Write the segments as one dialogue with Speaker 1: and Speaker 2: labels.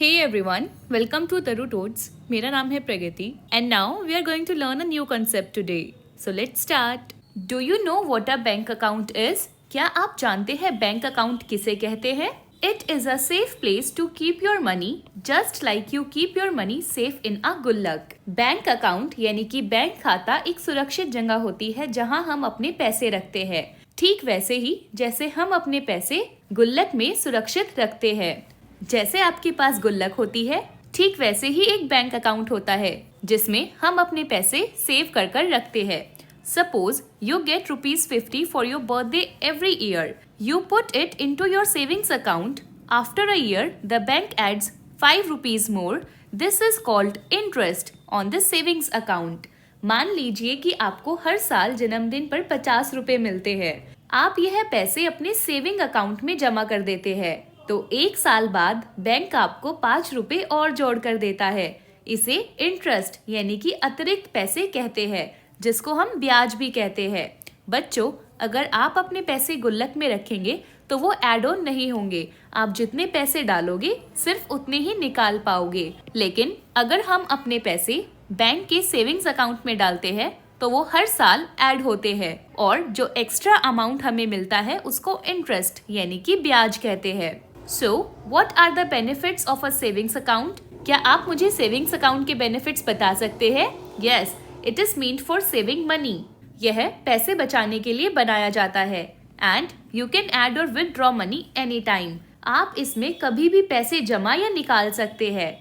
Speaker 1: Hey everyone, welcome to Taru Toads. मेरा नाम है प्रगति and now we are going to learn a new concept today. So let's start. Do you know what a bank account is? क्या आप जानते हैं bank account किसे कहते हैं? It is a safe place to keep your money, just like you keep your money safe in a गुल्लक. Bank account यानी कि बैंक खाता एक सुरक्षित जगह होती है जहां हम अपने पैसे रखते हैं, ठीक वैसे ही जैसे हम अपने पैसे गुल्लक में सुरक्षित रखते हैं. जैसे आपके पास गुल्लक होती है, ठीक वैसे ही एक बैंक अकाउंट होता है जिसमें हम अपने पैसे सेव कर कर रखते हैं. Suppose you get ₹50 for your birthday every year. You put it into your savings account. After a year the bank adds ₹5 more. This is called interest on the savings account. मान लीजिए कि आपको हर साल जन्मदिन पर ₹50 मिलते हैं. आप यह पैसे अपने सेविंग अकाउंट में जमा कर देते हैं, तो एक साल बाद बैंक आपको ₹5 और जोड़ कर देता है. इसे इंटरेस्ट यानी कि अतिरिक्त पैसे कहते हैं, जिसको हम ब्याज भी कहते हैं. बच्चों, अगर आप अपने पैसे गुल्लक में रखेंगे तो वो एड ऑन नहीं होंगे. आप जितने पैसे डालोगे सिर्फ उतने ही निकाल पाओगे. लेकिन अगर हम अपने पैसे बैंक के सेविंग्स अकाउंट में डालते हैं तो वो हर साल ऐड होते हैं और जो एक्स्ट्रा अमाउंट हमें मिलता है उसको इंटरेस्ट यानी कि ब्याज कहते हैं. So, what are the benefits of a savings account? क्या आप मुझे सेविंग्स अकाउंट के बेनिफिट्स बता सकते हैं? Yes, it is meant for saving money. यह पैसे बचाने के लिए बनाया जाता है. And you can add or withdraw money anytime. आप इसमें कभी भी पैसे जमा या निकाल सकते हैं.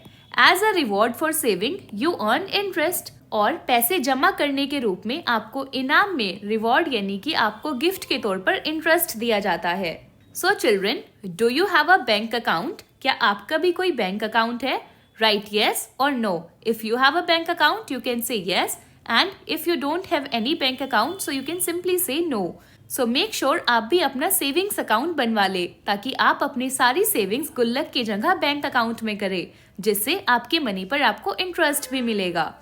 Speaker 1: As a reward for saving, you earn interest. और पैसे जमा करने के रूप में आपको इनाम में रिवॉर्ड यानी कि आपको गिफ्ट के तौर पर इंटरेस्ट दिया जाता है. So children, do you have a bank account? क्या आपका भी कोई बैंक अकाउंट है? Write yes or no. If you have a bank account, you can say yes, and if you don't have any bank account, so you can simply say no. So make sure आप भी अपना savings account बनवा ले ताकि आप अपनी सारी savings गुल्लक की जगह बैंक अकाउंट में करें, जिससे आपके मनी पर आपको इंटरेस्ट भी मिलेगा.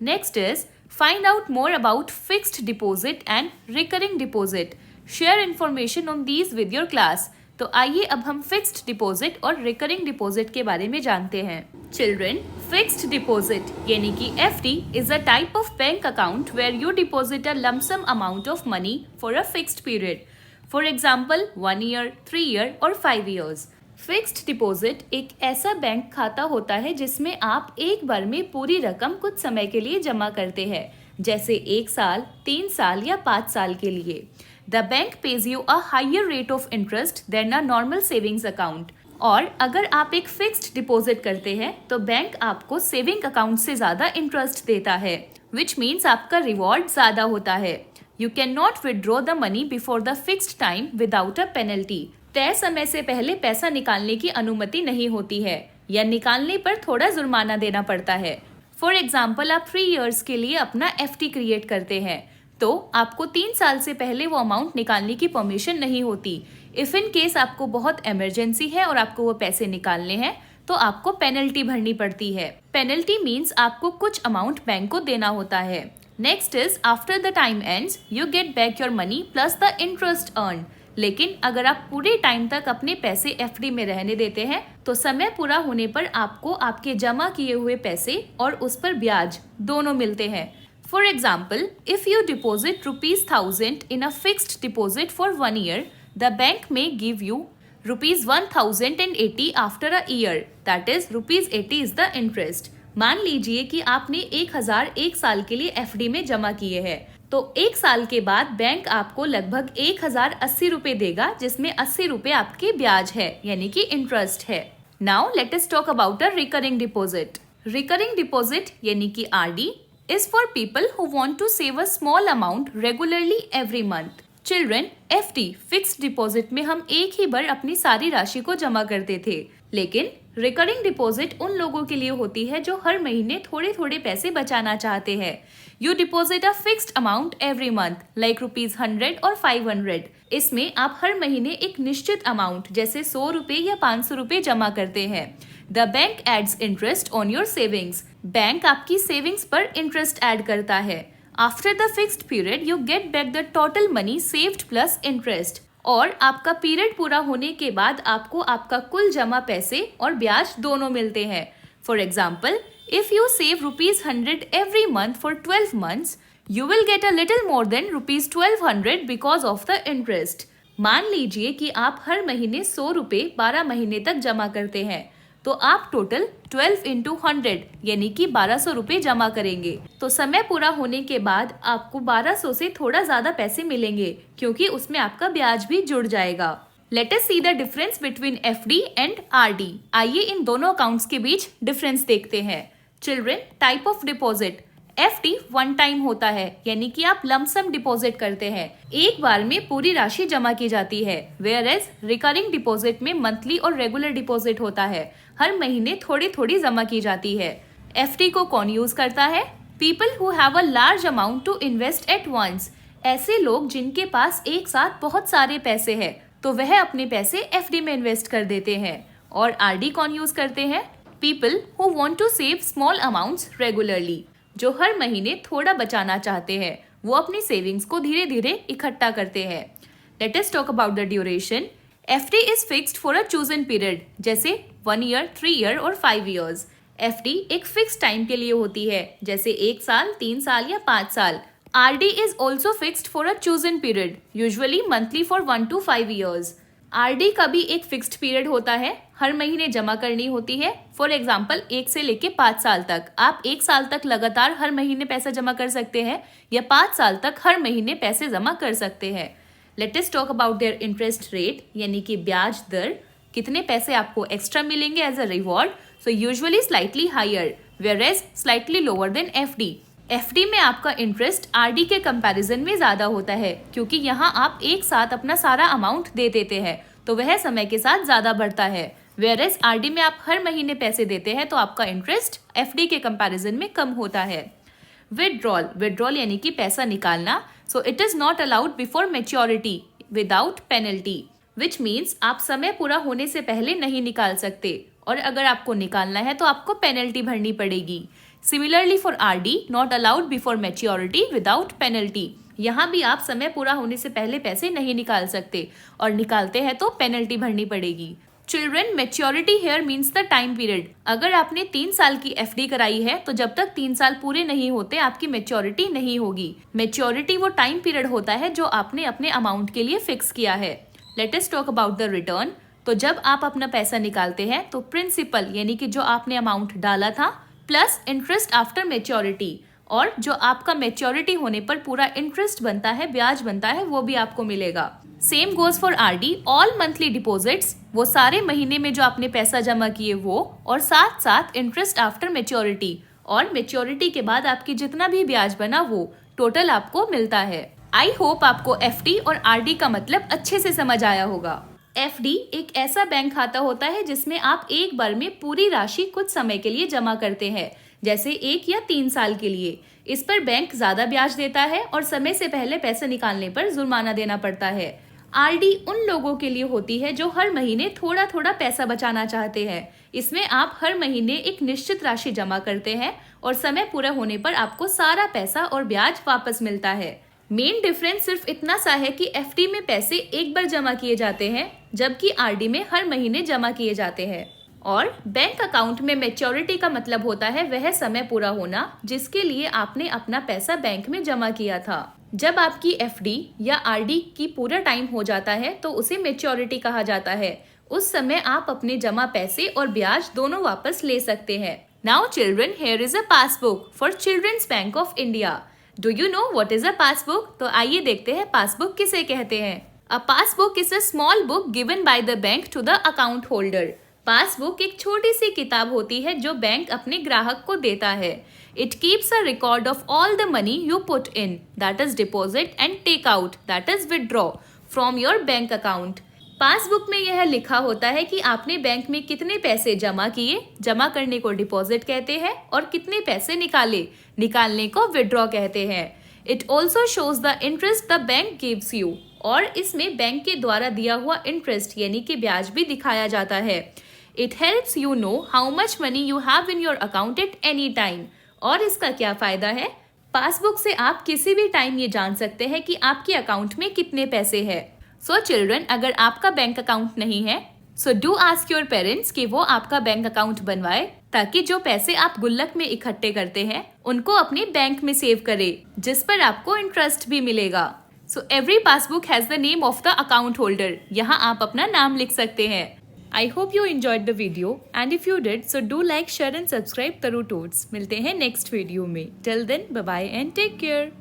Speaker 1: Next is find out more about fixed deposit and recurring deposit. Share information on these with your class. तो आइए अब हम फिक्स्ड डिपॉजिट और रिकरिंग डिपॉजिट के बारे में जानते हैं. चिल्ड्रन, फिक्स्ड डिपॉजिट यानी कि FD is a type of bank account where you deposit a lump sum amount of money for a fixed period. For example 1 year, 3 year और 5 ईयर्स. फिक्स्ड डिपॉजिट एक ऐसा बैंक खाता होता है जिसमें आप एक बार में पूरी रकम कुछ समय के लिए जमा करते हैं, जैसे 1 साल, 3 साल या 5 साल के लिए. The bank pays you a higher rate of interest than a normal savings account. और अगर आप एक फिक्स्ड डिपॉजिट करते हैं तो बैंक आपको सेविंग अकाउंट से ज़्यादा इंटरेस्ट देता है, which means आपका रिवॉर्ड ज़्यादा होता है. You cannot withdraw the money before the fixed time without a penalty. तय समय से पहले पैसा निकालने की अनुमति नहीं होती है या निकालने पर थोड़ा जुर्माना देना पड़ता है. फॉर एग्जाम्पल, आप 3 ईयर्स के लिए अपना FD क्रिएट करते हैं तो आपको 3 साल से पहले वो अमाउंट निकालने की परमिशन नहीं होती. इफ इन केस आपको बहुत इमरजेंसी है और आपको वो पैसे निकालने हैं तो आपको पेनल्टी भरनी पड़ती है. पेनल्टी मीन्स आपको कुछ अमाउंट बैंक को देना होता है. Next is after the time ends you get back your money plus the interest earn. लेकिन अगर आप पूरे टाइम तक अपने पैसे FD में रहने देते हैं तो समय पूरा होने पर आपको आपके जमा किए हुए पैसे और उस पर ब्याज दोनों मिलते हैं. For example, if you deposit ₹1,000 in a fixed deposit for 1 year, the bank may give you ₹1,080 after a year. That is, ₹80 is the interest. मान लीजिए कि आपने 1,000 1 साल के लिए FD में जमा किए हैं, तो 1 साल के बाद बैंक आपको लगभग ₹1,080 देगा, जिसमें ₹80 आपके ब्याज है यानी कि इंटरेस्ट है. Now let us talk about a recurring deposit. Recurring deposit यानी कि RD is for people who want to save a small amount regularly every month. Children, FD fixed deposit में हम एक ही बार अपनी सारी राशि को जमा करते थे, लेकिन रिकरिंग डिपॉजिट उन लोगों के लिए होती है जो हर महीने थोड़े थोड़े पैसे बचाना चाहते हैं. You deposit a fixed amount every month like ₹100 और 500. इसमें आप हर महीने एक निश्चित अमाउंट जैसे ₹100 या ₹500 जमा करते हैं. The bank adds interest on your savings. Bank आपकी सेविंग्स पर इंटरेस्ट ऐड करता है. After the fixed period you get back the total money saved plus interest. और आपका पीरियड पूरा होने के बाद आपको आपका कुल जमा पैसे और ब्याज दोनों मिलते हैं। For example, if you save ₹100 every month for 12 months, you will get a little more than ₹1200 because of the interest. मान लीजिए कि आप हर महीने ₹100 12 महीने तक जमा करते हैं, तो आप टोटल 12 into 100 यानी कि ₹1200 जमा करेंगे। तो समय पूरा होने के बाद आपको 1200 से थोड़ा ज्यादा पैसे मिलेंगे क्योंकि उसमें आपका ब्याज भी जुड़ जाएगा। Let us see the difference between FD and RD. आइए इन दोनों अकाउंट्स के बीच डिफरेंस देखते हैं। Children, type of deposit. FD one time होता है, यानी कि आप लमसम डिपॉजिट करते हैं, एक बार में पूरी राशि जमा की जाती है। वेयर एज रिकरिंग डिपॉजिट में मंथली और रेगुलर डिपॉजिट होता है, हर महीने थोड़ी थोड़ी जमा की जाती है। FD को कौन यूज करता है? People who have a large amount to invest at once. ऐसे लोग जिनके पास एक साथ बहुत सारे पैसे हैं, तो वह अपने पैसे FD में इन्वेस्ट कर देते हैं। और RD कौन यूज करते हैं? People who want to save small amounts regularly, जो हर महीने थोड़ा बचाना चाहते हैं, वो अपनी सेविंग्स को धीरे धीरे इकट्ठा करते हैं। Let us talk about the duration. FD is fixed for a chosen period, जैसे 1 year, 3 year और 5 years। FD एक फिक्स टाइम के लिए होती है, जैसे 1 साल, 3 साल या 5 साल। RD is also fixed for a chosen period, usually monthly for 1 to 5 years। RD का भी एक फिक्स्ड पीरियड होता है, हर महीने जमा करनी होती है। फॉर एग्जाम्पल, 1 से लेके 5 साल तक। आप 1 साल तक लगातार हर महीने पैसा जमा कर सकते हैं या 5 साल तक हर महीने पैसे जमा कर सकते हैं। Let us talk about their interest rate, यानी कि ब्याज दर। कितने पैसे आपको एक्स्ट्रा मिलेंगे as a reward? So usually slightly higher, whereas slightly lower than FD। FD में आपका इंटरेस्ट RD के कंपैरिजन में ज्यादा होता है, क्योंकि यहाँ आप एक साथ अपना सारा अमाउंट दे देते हैं, तो वह समय के साथ ज्यादा बढ़ता है। वेयरएज RD में आप हर महीने पैसे देते हैं, तो आपका इंटरेस्ट FD के कंपैरिजन में कम होता है। विड्रॉल यानी कि पैसा निकालना। So it is not allowed before maturity without penalty, which means आप समय पूरा होने से पहले नहीं निकाल सकते, और अगर आपको निकालना है तो आपको पेनल्टी भरनी पड़ेगी। Similarly for RD, not allowed before maturity without penalty. यहाँ भी आप समय पूरा होने से पहले पैसे नहीं निकाल सकते, और निकालते हैं तो पेनल्टी भरनी पड़ेगी। Children, maturity here means the time period. अगर आपने 3 साल की FD कराई है, तो जब तक 3 साल पूरे नहीं होते आपकी मेच्योरिटी नहीं होगी। मेच्योरिटी वो टाइम पीरियड होता है जो आपने अपने अमाउंट के लिए फिक्स किया है। Late us talk about the return. तो जब आप अपना पैसा निकालते हैं, तो प्रिंसिपल यानी कि जो आपने अमाउंट डाला था प्लस इंटरेस्ट आफ्टर मेच्योरिटी, और जो आपका मेच्योरिटी होने पर पूरा इंटरेस्ट बनता है, ब्याज बनता है, वो भी आपको मिलेगा। Same goes for RD। All monthly deposits, वो सारे महीने में जो आपने पैसा जमा किए वो, और साथ साथ इंटरेस्ट आफ्टर मेच्योरिटी, और मेच्योरिटी के बाद आपकी जितना भी ब्याज बना वो टोटल आपको मिलता है। आई होप आपको FD और RD का मतलब अच्छे से समझ आया होगा। FD एक ऐसा बैंक खाता होता है जिसमें आप एक बार में पूरी राशि कुछ समय के लिए जमा करते हैं, जैसे 1 या 3 साल के लिए। इस पर बैंक ज्यादा ब्याज देता है और समय से पहले पैसे निकालने पर जुर्माना देना पड़ता है। RD उन लोगों के लिए होती है जो हर महीने थोड़ा थोड़ा पैसा बचाना चाहते हैं। इसमें आप हर महीने एक निश्चित राशि जमा करते हैं और समय पूरा होने पर आपको सारा पैसा और ब्याज वापस मिलता है। मेन डिफरेंस सिर्फ इतना सा है कि FD में पैसे एक बार जमा किए जाते हैं, जबकि RD में हर महीने जमा किए जाते हैं। और बैंक अकाउंट में मैच्योरिटी का मतलब होता है वह समय पूरा होना जिसके लिए आपने अपना पैसा बैंक में जमा किया था। जब आपकी FD या RD की पूरा टाइम हो जाता है तो उसे मैच्योरिटी कहा जाता है। उस समय आप अपने जमा पैसे और ब्याज दोनों वापस ले सकते हैं। Now children, here is a passbook for children's bank of India. Do you know what is a passbook? तो आइए देखते हैं पासबुक किसे कहते हैं। A passbook is a small book given by the bank to the account holder. Passbook एक छोटी सी किताब होती है जो बैंक अपने ग्राहक को देता है। It keeps a record of all the money you put in, that is deposit, and take out, that is withdraw from your bank account. Passbook में यह लिखा होता है कि आपने बैंक में कितने पैसे जमा किए, जमा करने को डिपॉजिट कहते हैं, और कितने पैसे निकाले, निकालने को विदड्रॉ कहते हैं। It also shows the interest the bank gives you, और इसमें बैंक के द्वारा दिया हुआ इंटरेस्ट यानी कि ब्याज भी दिखाया जाता है। It helps you know how much money you have in your account at any time. और इसका क्या फायदा है? पासबुक से आप किसी भी टाइम ये जान सकते हैं कि आपके अकाउंट में कितने पैसे हैं। सो चिल्ड्रन, अगर आपका बैंक अकाउंट नहीं है, so do ask your parents कि वो आपका बैंक अकाउंट बनवाए, ताकि जो पैसे आप गुल्लक में इकट्ठे करते हैं उनको अपने बैंक में सेव करे, जिस पर आपको इंटरेस्ट भी मिलेगा। So every passbook has the name of the account holder. यहाँ आप अपना नाम लिख सकते हैं। I hope you enjoyed the video and if you did so do like, share and subscribe तरू टोट्स। मिलते हैं नेक्स्ट वीडियो में। Till then, bye bye and take care.